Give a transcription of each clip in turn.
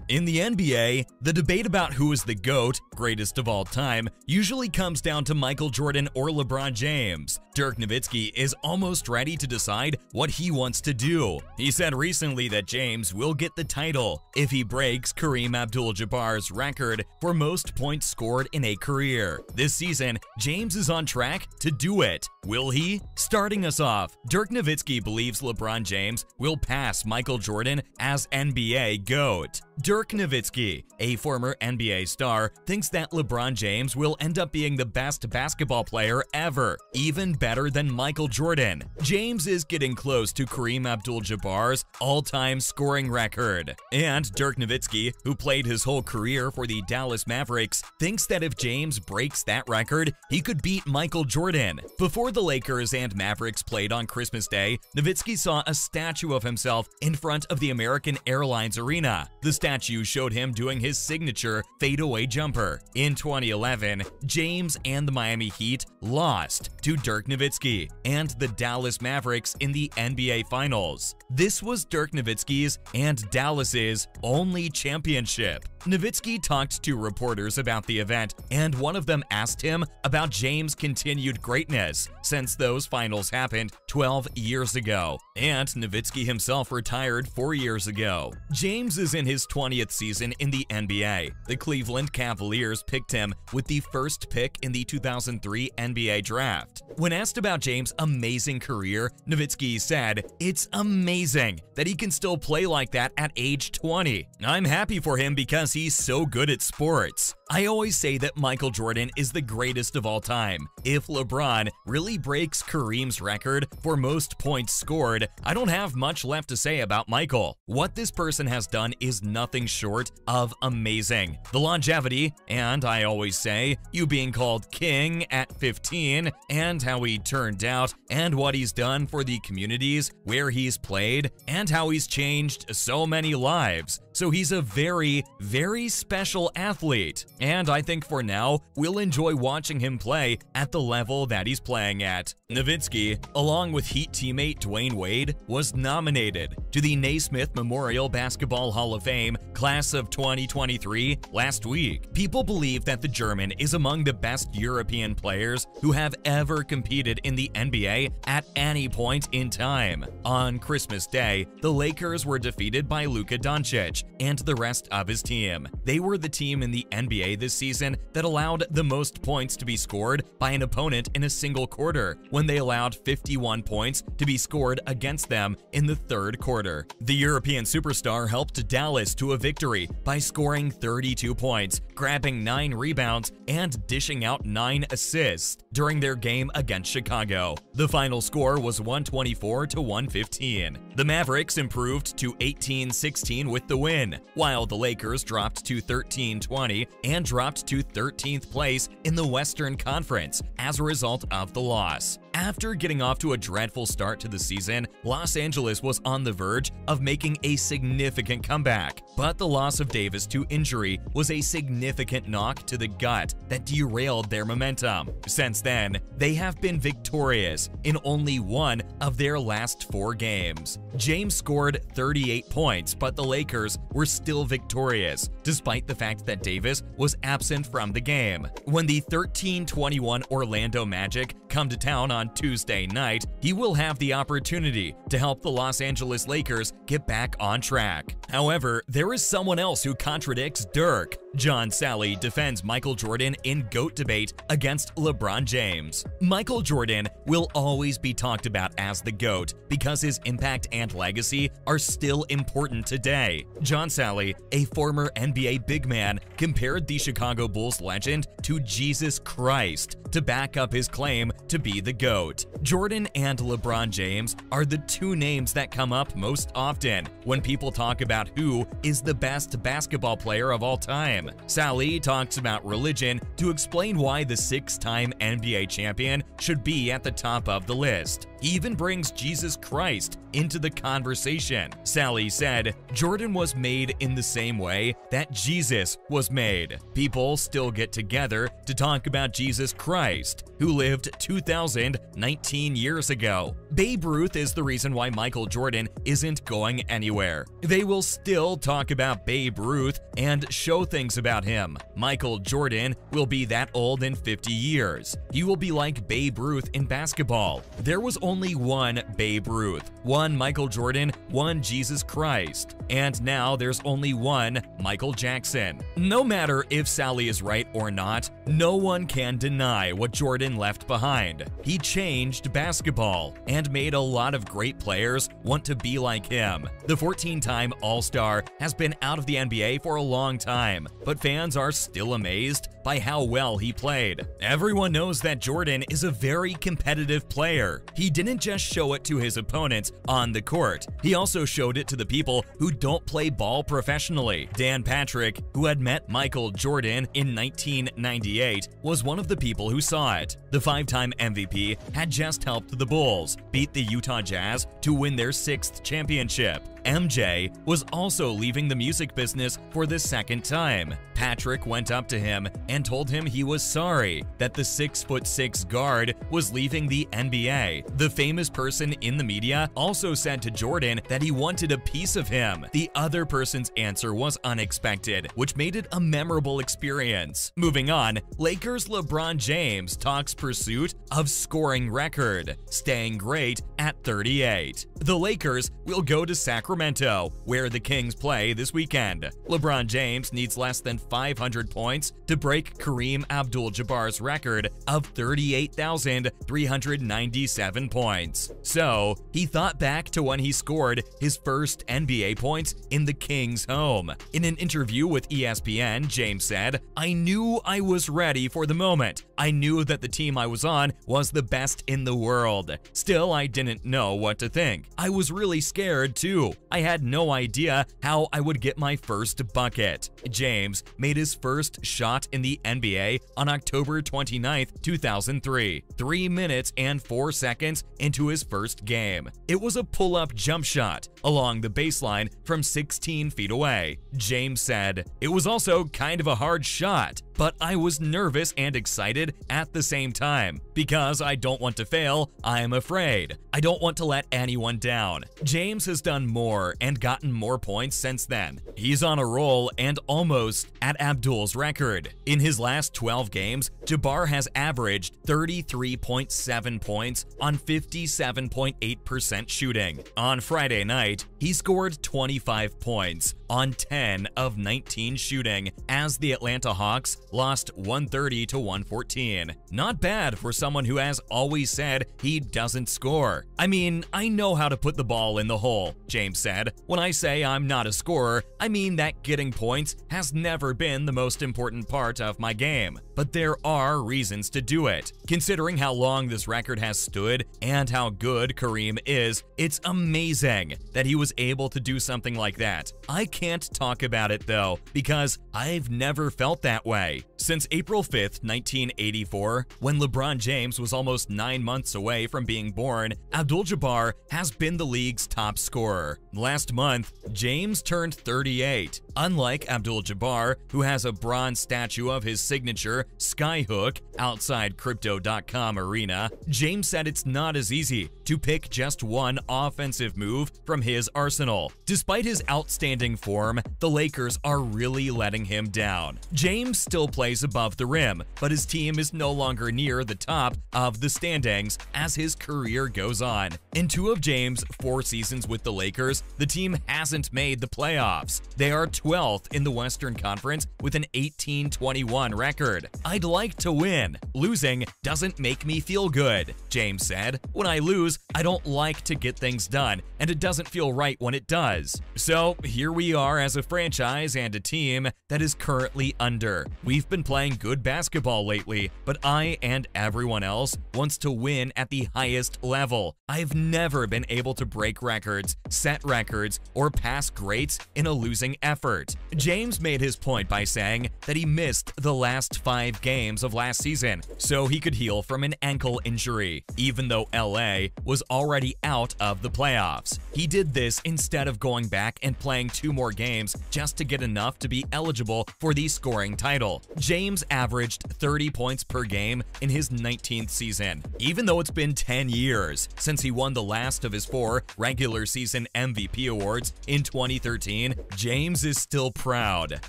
In the NBA, the debate about who is the GOAT, greatest of all time, usually comes down to Michael Jordan or LeBron James. Dirk Nowitzki is almost ready to decide what he wants to do. He said recently that James will get the title if he breaks Kareem Abdul-Jabbar's record for most points scored in a career. This season, James is on track to do it. Will he? Starting us off, Dirk Nowitzki believes LeBron James will pass Michael Jordan as NBA GOAT. Dirk Nowitzki, a former NBA star, thinks that LeBron James will end up being the best basketball player ever, even better than Michael Jordan. James is getting close to Kareem Abdul-Jabbar's all-time scoring record. And Dirk Nowitzki, who played his whole career for the Dallas Mavericks, thinks that if James breaks that record, he could beat Michael Jordan. Before the Lakers and Mavericks played on Christmas Day, Nowitzki saw a statue of himself in front of the American Airlines Arena. The statue showed him doing his signature fadeaway jumper. In 2011, James and the Miami Heat lost to Dirk Nowitzki and the Dallas Mavericks in the NBA Finals. This was Dirk Nowitzki's and Dallas's only championship. Nowitzki talked to reporters about the event, and one of them asked him about James' continued greatness since those finals happened 12 years ago, and Nowitzki himself retired 4 years ago. James is in his 20th season in the NBA. The Cleveland Cavaliers picked him with the first pick in the 2003 NBA draft. When asked about James' amazing career, Nowitzki said, "It's amazing that he can still play like that at age 20. I'm happy for him because he's so good at sports. I always say that Michael Jordan is the greatest of all time. If LeBron really breaks Kareem's record for most points scored, I don't have much left to say about Michael. What this person has done is nothing short of amazing. The longevity, and I always say, you being called king at 15, and how he turned out, and what he's done for the communities where he's played, and how he's changed so many lives. So he's a very, very special athlete. And I think for now, we'll enjoy watching him play at the level that he's playing at." Nowitzki, along with Heat teammate Dwayne Wade, was nominated to the Naismith Memorial Basketball Hall of Fame class of 2023 last week. People believe that the German is among the best European players who have ever competed in the NBA at any point in time. On Christmas Day, the Lakers were defeated by Luka Doncic and the rest of his team. They were the team in the NBA this season that allowed the most points to be scored by an opponent in a single quarter, when they allowed 51 points to be scored against them in the third quarter. The European superstar helped Dallas to a victory by scoring 32 points, grabbing 9 rebounds, and dishing out 9 assists during their game against Chicago. The final score was 124 to 115. The Mavericks improved to 18-16 with the win, while the Lakers dropped to 13-20 and dropped to 13th place in the Western Conference as a result of the loss. After getting off to a dreadful start to the season, Los Angeles was on the verge of making a significant comeback, but the loss of Davis to injury was a significant knock to the gut that derailed their momentum. Since then, they have been victorious in only one of their last 4 games. James scored 38 points, but the Lakers were still victorious, despite the fact that Davis was absent from the game. When the 13-21 Orlando Magic come to town on Tuesday night, he will have the opportunity to help the Los Angeles Lakers get back on track. However, there is someone else who contradicts Dirk. John Sally defends Michael Jordan in GOAT debate against LeBron James. Michael Jordan will always be talked about as the GOAT because his impact and legacy are still important today. John Sally, a former NBA big man, compared the Chicago Bulls legend to Jesus Christ to back up his claim to be the GOAT. Jordan and LeBron James are the 2 names that come up most often when people talk about who is the best basketball player of all time. Sally talks about religion to explain why the 6-time NBA champion should be at the top of the list. He even brings Jesus Christ into the conversation. Sally said, "Jordan was made in the same way that Jesus was made. People still get together to talk about Jesus Christ, who lived 2019 years ago. Babe Ruth is the reason why Michael Jordan isn't going anywhere. They will still talk about Babe Ruth and show things about him. Michael Jordan will be that old in 50 years. He will be like Babe Ruth in basketball. There was only one Babe Ruth, one Michael Jordan, one Jesus Christ, and now there's only one Michael Jackson." No matter if Sally is right or not, no one can deny what Jordan left behind. He changed basketball and made a lot of great players want to be like him. The 14-time All-Star has been out of the NBA for a long time, but fans are still amazed by how well he played. Everyone knows that Jordan is a very competitive player. He didn't just show it to his opponents on the court, he also showed it to the people who don't play ball professionally. Dan Patrick, who had met Michael Jordan in 1998, was one of the people who saw it. The 5-time MVP had just helped the Bulls beat the Utah Jazz to win their 6th championship. MJ was also leaving the music business for the 2nd time. Patrick went up to him and told him he was sorry that the 6'6" guard was leaving the NBA. The famous person in the media also said to Jordan that he wanted a piece of him. The other person's answer was unexpected, which made it a memorable experience. Moving on, Lakers LeBron James talks pursuit of scoring record, staying great at 38. The Lakers will go to Sacramento, where the Kings play this weekend. LeBron James needs less than 500 points to break Kareem Abdul-Jabbar's record of 38,397 points. So, he thought back to when he scored his first NBA points in the Kings' home. In an interview with ESPN, James said, "I knew I was ready for the moment. I knew that the team I was on was the best in the world. Still, I didn't know what to think. I was really scared too. I had no idea how I would get my first bucket." James made his first shot in the NBA on October 29, 2003, 3 minutes and 4 seconds into his first game. It was a pull-up jump shot along the baseline from 16 feet away. James said, "It was also kind of a hard shot, but I was nervous and excited at the same time. Because I don't want to fail, I'm afraid. I don't want to let anyone down." James has done more and gotten more points since then. He's on a roll and almost at Abdul's record. In his last 12 games, Jabbar has averaged 33.7 points on 57.8% shooting. On Friday night, he scored 25 points on 10 of 19 shooting as the Atlanta Hawks lost 130 to 114. Not bad for someone who has always said he doesn't score. "I mean, I know how to put the ball in the hole," James said. "When I say I'm not a scorer, I mean that getting points has never been the most important part of my game. But there are reasons to do it. Considering how long this record has stood and how good Kareem is, it's amazing that he was able to do something like that. I can't talk about it though, because I've never felt that way." Since April 5th, 1984, when LeBron James was almost 9 months away from being born, Abdul-Jabbar has been the league's top scorer. Last month, James turned 38. Unlike Abdul-Jabbar, who has a bronze statue of his signature skyhook outside Crypto.com arena, James said it's not as easy to pick just one offensive move from his arsenal. Despite his outstanding form, the Lakers are really letting him down. James still plays above the rim, but his team is no longer near the top of the standings as his career goes on. In 2 of James' 4 seasons with the Lakers, the team hasn't made the playoffs. They are 12th in the Western Conference with an 18-21 record. "I'd like to win. Losing doesn't make me feel good," James said. "When I lose, I don't like to get things done, and it doesn't feel right when it does." So here we are as a franchise and a team that is currently under. We've been playing good basketball lately, but I and everyone else wants to win at the highest level. I've never been able to break records, set records, or pass greats in a losing effort. James made his point by saying that he missed the last 5 games games of last season so he could heal from an ankle injury, even though LA was already out of the playoffs. He did this instead of going back and playing 2 more games just to get enough to be eligible for the scoring title. James averaged 30 points per game in his 19th season. Even though it's been 10 years since he won the last of his 4 regular season MVP awards in 2013, James is still proud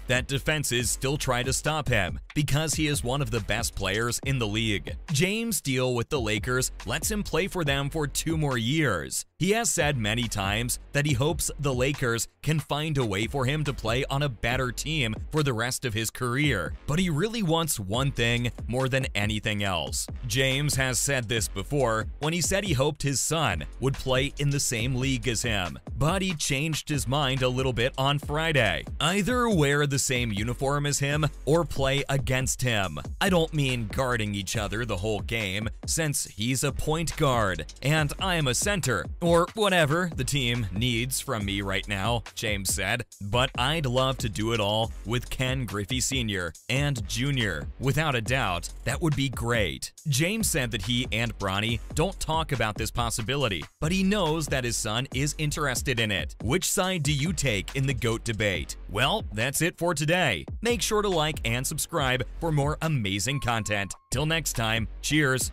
that defenses still try to stop him because he is one of the best players in the league. James' deal with the Lakers lets him play for them for 2 more years. He has said many times that he hopes the Lakers can find a way for him to play on a better team for the rest of his career, but he really wants one thing more than anything else. James has said this before when he said he hoped his son would play in the same league as him, but he changed his mind a little bit on Friday. Either wear the same uniform as him or play against him. I don't mean guarding each other the whole game, since he's a point guard and I am a center, or whatever the team needs from me right now, James said, but I'd love to do it all with Ken Griffey Sr. and Jr. Without a doubt, that would be great. James said that he and Bronny don't talk about this possibility, but he knows that his son is interested in it. Which side do you take in the GOAT debate? Well, that's it for today. Make sure to like and subscribe for more amazing content. Till next time, cheers!